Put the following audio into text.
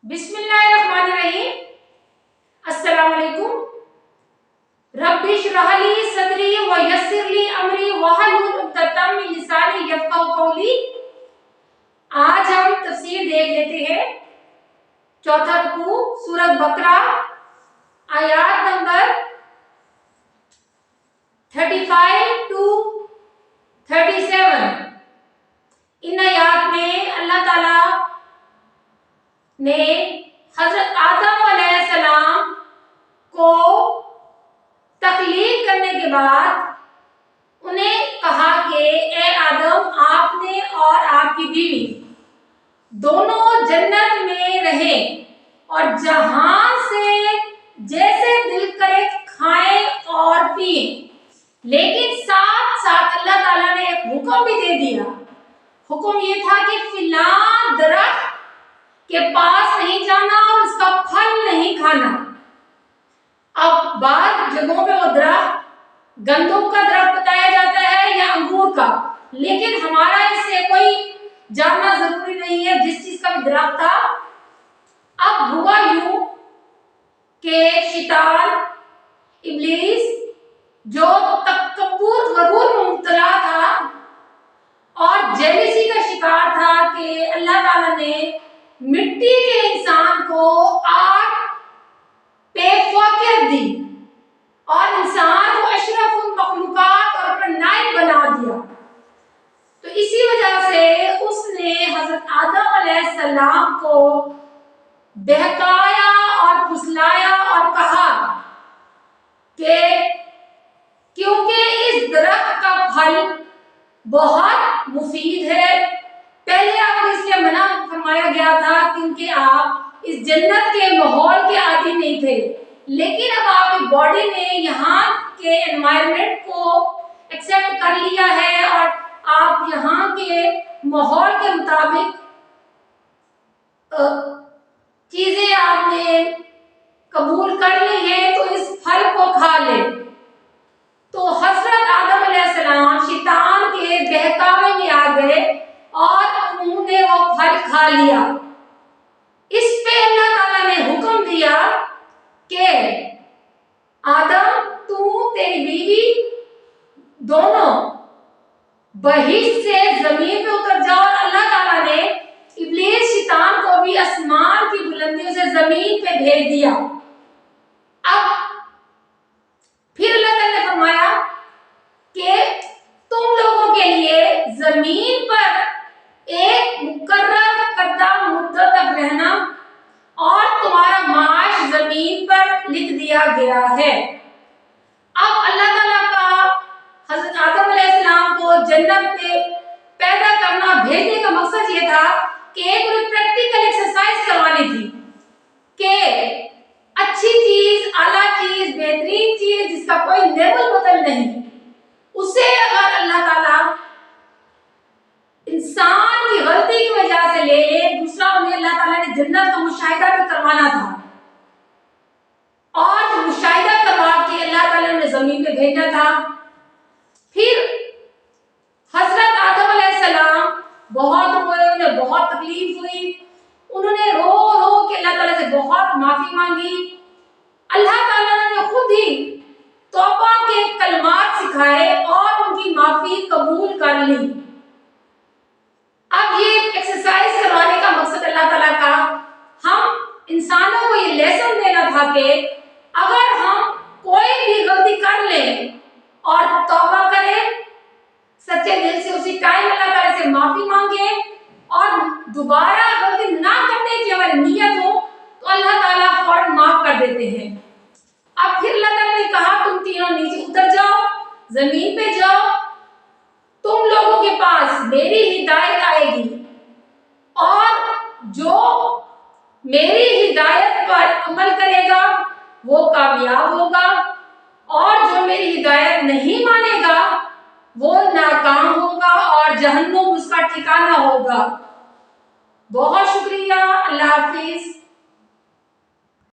बिस्मिल्लाहिर्रहमानिर्रहीम। अस्सलाम वालेकुम। रब्बि इश्रह ली सदरी व यस्सिर ली अमरी वहलुल उक़दतम मिन लिसानी यफ़क़हू क़ौली। आज हम तफसीर देख लेते हैं। चौथा रुकू सूरत बकरा आयात नंबर 35 टू 37। इन आयात में अल्लाह ताला ने हजरत आदम अलैहिस्सलाम को तख्लीक करने के बाद उन्हें कहा कि ए आदम, आपने और आपकी बीवी दोनों जन्नत में रहें और जहां से जैसे दिल करे खाएं और पिएं। लेकिन साथ साथ अल्लाह ताला ने एक हुक्म भी दे दिया। हुक्म ये था कि फिलां दरख्त के पास नहीं जाना और उसका फल नहीं खाना। अब बाद जगहों पे वो दरख्त गंदम का दरख्त बताया जाता है या अंगूर का, लेकिन हमारा इससे कोई जानना जरूरी नहीं है जिस चीज का भी दरख्त था। अब हुआ यूं कि शैतान इब्लीस जो तकब्बुर गरूर में मुब्तला था और जेलसी का शिकार था कि अल्लाह ताला ने मिट्टी के इंसान को आग पे फौकियत दी और इंसान को अशरफुल मखलूकात और नाइब बना दिया। तो इसी वजह से उसने हजरत आदम अलैहिस्सलाम को बहकाया और फुसलाया और कहा कि क्योंकि इस दरख्त का फल बहुत मुफीद है, पहले आपको इसलिए मना फरमाया गया था क्योंकि आप इस जन्नत के माहौल के आदी नहीं थे, लेकिन अब आपकी बॉडी ने यहाँ के एनवायरनमेंट को एक्सेप्ट कर लिया है और आप यहाँ के माहौल के मुताबिक चीजें आपने कबूल कर ली है, तो इस फल को खा ले। तो हजरत आदम अलैहिस्सलाम शैतान के बहकावे में आ गए और उन्होंने वो फल खा लिया। इस पे अल्लाह ताला ने हुक्म दिया कि आदम, तू तेरी बीवी दोनों बहिश्त से जमीन पे उतर जाओ। और अल्लाह ताला ने इब्लीस शैतान को भी आसमान की बुलंदियों से जमीन पे भेज दिया। अब फिर अल्लाह ताला ने फरमाया कि तुम लोगों के लिए जमीन पर एक मुकर्रर करदा मुद्दत तक रहना और तुम्हारा माश जमीन पर लिख दिया गया है। अब अल्लाह ताला का हजरत आदम अलैहिस्सलाम को जन्नत पे पैदा करना, भेजने का मकसद ये था कि एक प्रैक्टिकल एक्सरसाइज करवानी थी कि अच्छी चीज, आला चीज, बेहतरीन चीज जिसका कोई लेवल बदल नहीं, उसे अगर अल्लाह ताला इंसान की गलती की वजह से ले ले, दूसरा उन्हें अल्लाह ताला ने जन्नत का मुशाहिदा भी करवाना था और मुशाहिदा करवा के अल्लाह ताला ने जमीन पे भेजा था। फिर हजरत आदम अलैहिस्सलाम बहुत रोए, उन्हें बहुत तकलीफ हुई, उन्होंने रो रो के अल्लाह ताला से बहुत माफी मांगी। अल्लाह ताला ने खुद ही तौबा के कलमात सिखाए और उनकी माफी कबूल कर ली। अब ये एक्सरसाइज करवाने का मकसद अल्लाह ताला का हम इंसानों को ये लेसन देना था कि अगर हम कोई भी गलती कर लें और तौबा करें सच्चे दिल से, उसी टाइम अल्लाह ताला से माफी मांगे और दोबारा गलती ना करने की हमारी नियत हो तो अल्लाह ताला फौरन माफ कर देते हैं। अब फिर अल्लाह ताला ने कहा तुम तीनों नीचे उतर जाओ, जमीन पे जाओ, तुम लोगों के पास मेरी हिदायत आएगी और जो मेरी हिदायत पर अमल करेगा वो कामयाब होगा और जो मेरी हिदायत नहीं मानेगा वो नाकाम होगा और जहन्नुम उसका ठिकाना होगा। बहुत शुक्रिया। अल्लाह हाफिज।